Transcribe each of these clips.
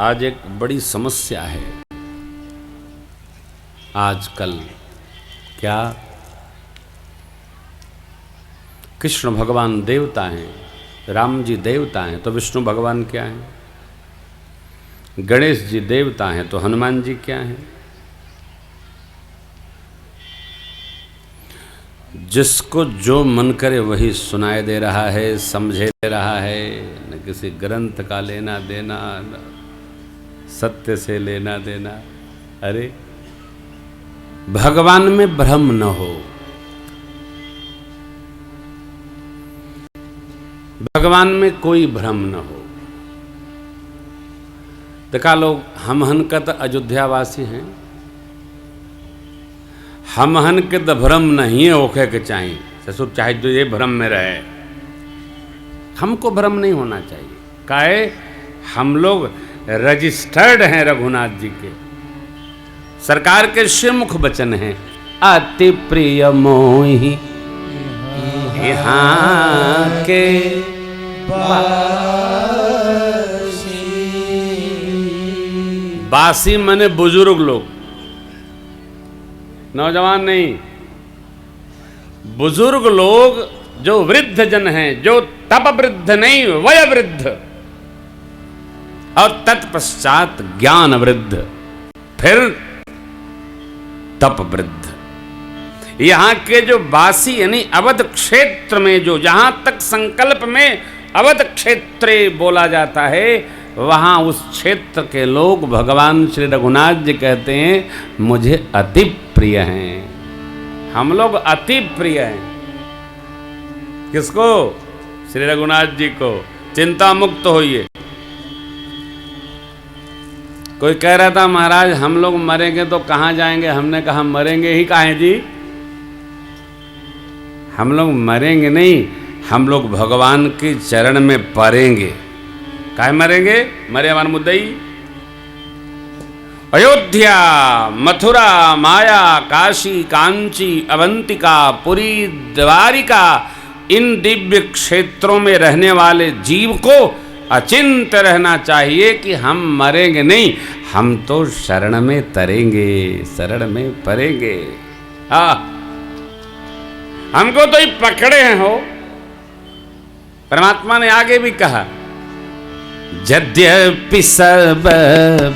आज एक बड़ी समस्या है आजकल। क्या? कृष्ण भगवान देवता हैं, राम जी देवता हैं, तो विष्णु भगवान क्या हैं? गणेश जी देवता हैं, तो हनुमान जी क्या हैं? जिसको जो मन करे वही सुनाए दे रहा है, समझे दे रहा है, न किसी ग्रंथ का लेना देना, न सत्य से लेना देना। अरे भगवान में भ्रम न हो, भगवान में कोई भ्रम न हो। देखा लोग हम हनकत अयोध्यावासी हैं, हम हन के द भ्रम नहीं होके के चाहिए ससुर, चाहे जो ये भ्रम में रहे, हमको भ्रम नहीं होना चाहिए। काहे? हम लोग रजिस्टर्ड हैं रघुनाथ जी के, सरकार के श्रीमुख वचन हैं, अति प्रिय मोहि यहाँ के बासी मने बुजुर्ग लोग, नौजवान नहीं, बुजुर्ग लोग जो वृद्ध जन हैं, जो तप वृद्ध नहीं वय वृद्ध, और तत्पश्चात ज्ञान वृद्ध, फिर तप वृद्ध। यहां के जो वासी यानी अवध क्षेत्र में, जो जहां तक संकल्प में अवध क्षेत्र बोला जाता है, वहां उस क्षेत्र के लोग भगवान श्री रघुनाथ जी कहते हैं मुझे अति प्रिय हैं। हम लोग अति प्रिय हैं। किसको? श्री रघुनाथ जी को। चिंता मुक्त होइए। कोई कह रहा था महाराज हम लोग मरेंगे तो कहाँ जाएंगे? हमने कहा मरेंगे ही काहे जी, हम लोग मरेंगे नहीं, हम लोग भगवान के चरण में पड़ेंगे। काहे मरेंगे? मरे हमारे मुद्दई। अयोध्या, मथुरा, माया, काशी, कांची, अवंतिका, पुरी, द्वारिका, इन दिव्य क्षेत्रों में रहने वाले जीव को अचिंत रहना चाहिए कि हम मरेंगे नहीं, हम तो शरण में तरेंगे, शरण में पड़ेंगे। हाँ, हमको तो ही पकड़े हैं हो। परमात्मा ने आगे भी कहा, यद्यपि सब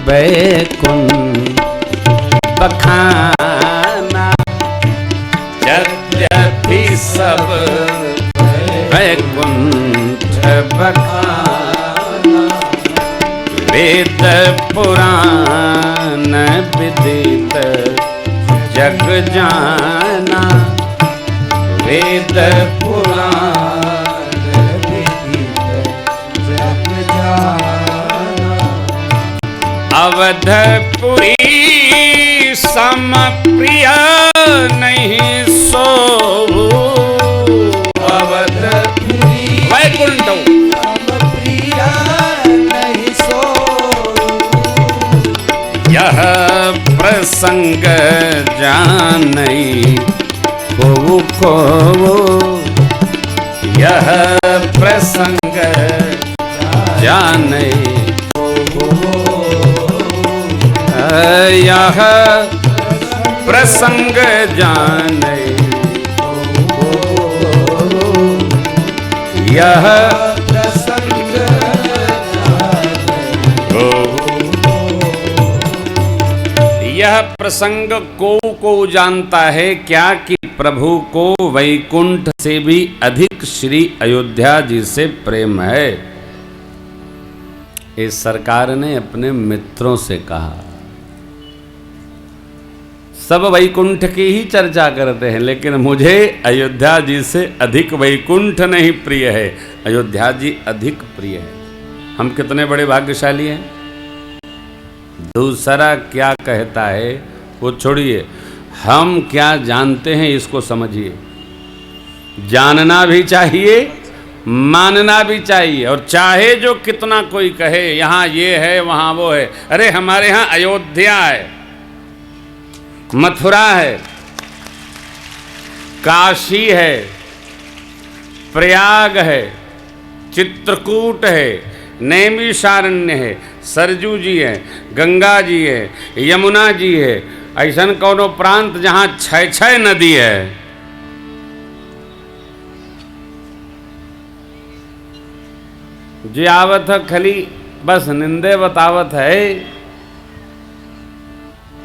बैकुंठ बखाना, यद्यपि सब बैकुंठ बखाना, वेद पुराण विदित जग जाना, वेद पुराण विदित जग जाना, अवधपुरी सम प्रिय नहीं सो, अवधपुरी वैकुंठ यह प्रसंग जानई को यह प्रसंग जानई यह प्रसंग जानई यह यह प्रसंग को जानता है क्या कि प्रभु को वैकुंठ से भी अधिक श्री अयोध्या जी से प्रेम है। इस सरकार ने अपने मित्रों से कहा, सब वैकुंठ की ही चर्चा करते हैं, लेकिन मुझे अयोध्या जी से अधिक वैकुंठ नहीं प्रिय है, अयोध्या जी अधिक प्रिय है। हम कितने बड़े भाग्यशाली हैं। दूसरा क्या कहता है वो छोड़िए, हम क्या जानते हैं इसको समझिए। जानना भी चाहिए, मानना भी चाहिए, और चाहे जो कितना कोई कहे यहाँ ये है वहाँ वो है। अरे हमारे यहाँ अयोध्या है, मथुरा है, काशी है, प्रयाग है, चित्रकूट है, नैमिषारण्य है, सरजू जी है, गंगा जी है, यमुना जी है, ऐसा कोनो प्रांत जहां 6 नदी है। जी आवत है खली बस निंदे बतावत है।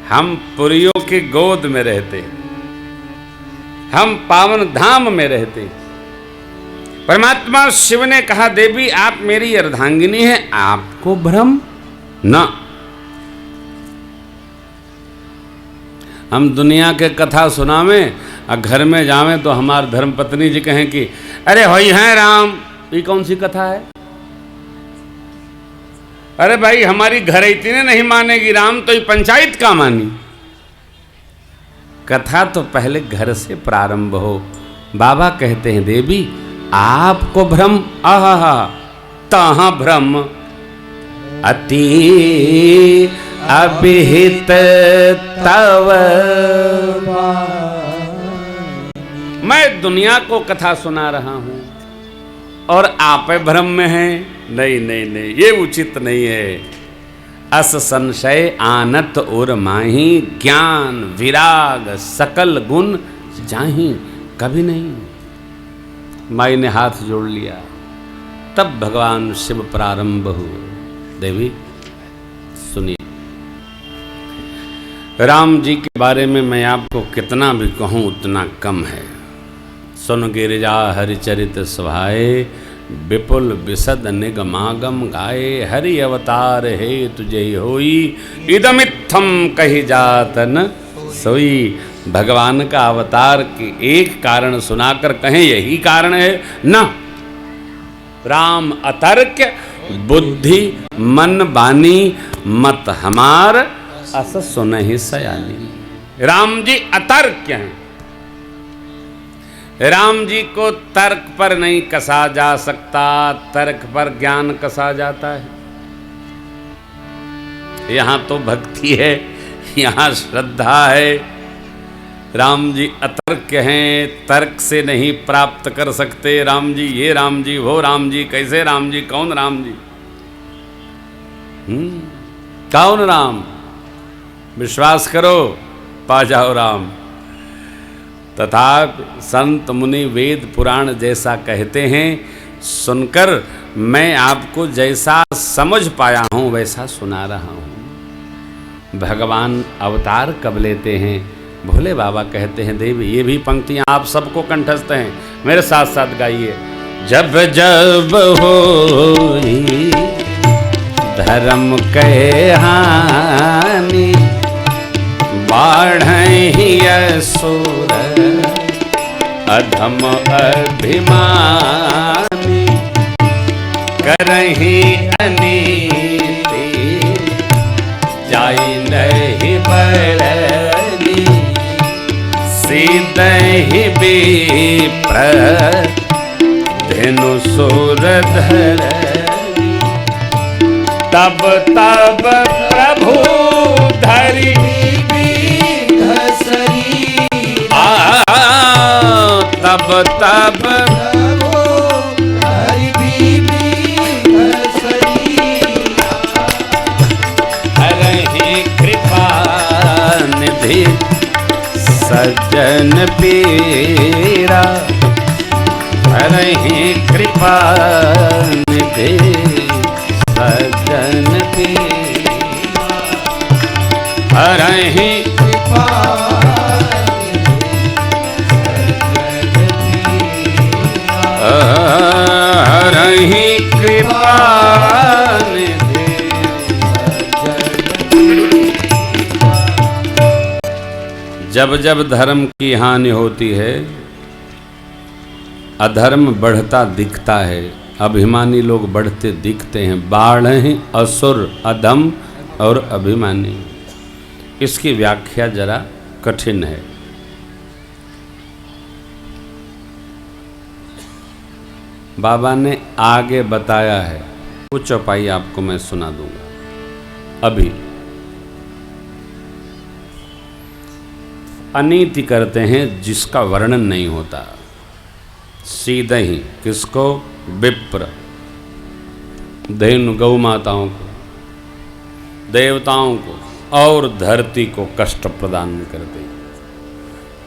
हम पुरियों की गोद में रहते, हम पावन धाम में रहते। परमात्मा शिव ने कहा देवी आप मेरी अर्धांगिनी हैं, आपको भ्रम न। हम दुनिया के कथा सुनावें और घर में जावें तो हमार धर्मपत्नी जी कहें कि अरे होई हैं राम, ये कौन सी कथा है? अरे भाई हमारी घर इतने नहीं मानेगी राम, तो ये पंचायत का मानी। कथा तो पहले घर से प्रारंभ हो। बाबा कहते हैं देवी आपको भ्रम, आहा तहाँ भ्रम अति अभिहित तव। मैं दुनिया को कथा सुना रहा हूं और आप भ्रम में हैं। नहीं नहीं नहीं, ये उचित नहीं है। अस संशय आनत और माही, ज्ञान विराग सकल गुण जाही। कभी नहीं। माई ने हाथ जोड़ लिया, तब भगवान शिव प्रारंभ हुए। देवी सुनिए, राम जी के बारे में मैं आपको कितना भी कहूँ उतना कम है। सुन गिरिजा हरिचरित सभाए, विपुल विशद निगमागम गाए। हरि अवतार है तुझे होई, इदमित्थम कही जातन सोई। भगवान का अवतार के एक कारण सुनाकर कहें यही कारण है न। राम अतर्क बुद्धि मन बानी, मत हमार अस सुनहि सयानी। राम जी अतर्क हैं। राम जी को तर्क पर नहीं कसा जा सकता, तर्क पर ज्ञान कसा जाता है। यहां तो भक्ति है, यहां श्रद्धा है। राम जी अतर्क हैं, तर्क से नहीं प्राप्त कर सकते। राम जी ये राम जी वो राम जी, कैसे राम जी, कौन राम जी, कौन राम? विश्वास करो पा जाओ राम। तथा संत मुनि वेद पुराण जैसा कहते हैं, सुनकर मैं आपको जैसा समझ पाया हूं वैसा सुना रहा हूं। भगवान अवतार कब लेते हैं? भोले बाबा कहते हैं देवी, ये भी पंक्तियां आप सबको कंठस्थ हैं, मेरे साथ साथ गाइए। जब जब होई धर्म के हानि, बाढ़हि असुर अधम अभिमानी। करहि अनीति जाई नहीं बरनी। सीधहि विप्र धेनु सुर धरनी। तब तब प्रभु धरि तब तब हरहि कृपा निधि सज्जन पीरा। हरहि कृपा निधि सज्जन पीरा। हरहि कृपा हरहि कृपा निधि। जब जब धर्म की हानि होती है, अधर्म बढ़ता दिखता है, अभिमानी लोग बढ़ते दिखते हैं। बाढ़हि असुर अधम और अभिमानी, इसकी व्याख्या जरा कठिन है। बाबा ने आगे बताया है, वो चौपाई आपको मैं सुना दूंगा। अभी अनीति करते हैं जिसका वर्णन नहीं होता, सीधे ही किसको? विप्र, धेनु गौ माताओं को। देवताओं को और धरती को कष्ट प्रदान करते।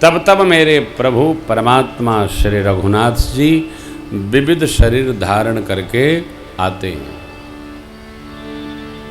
तब तब मेरे प्रभु परमात्मा श्री रघुनाथ जी विविध शरीर धारण करके आते हैं।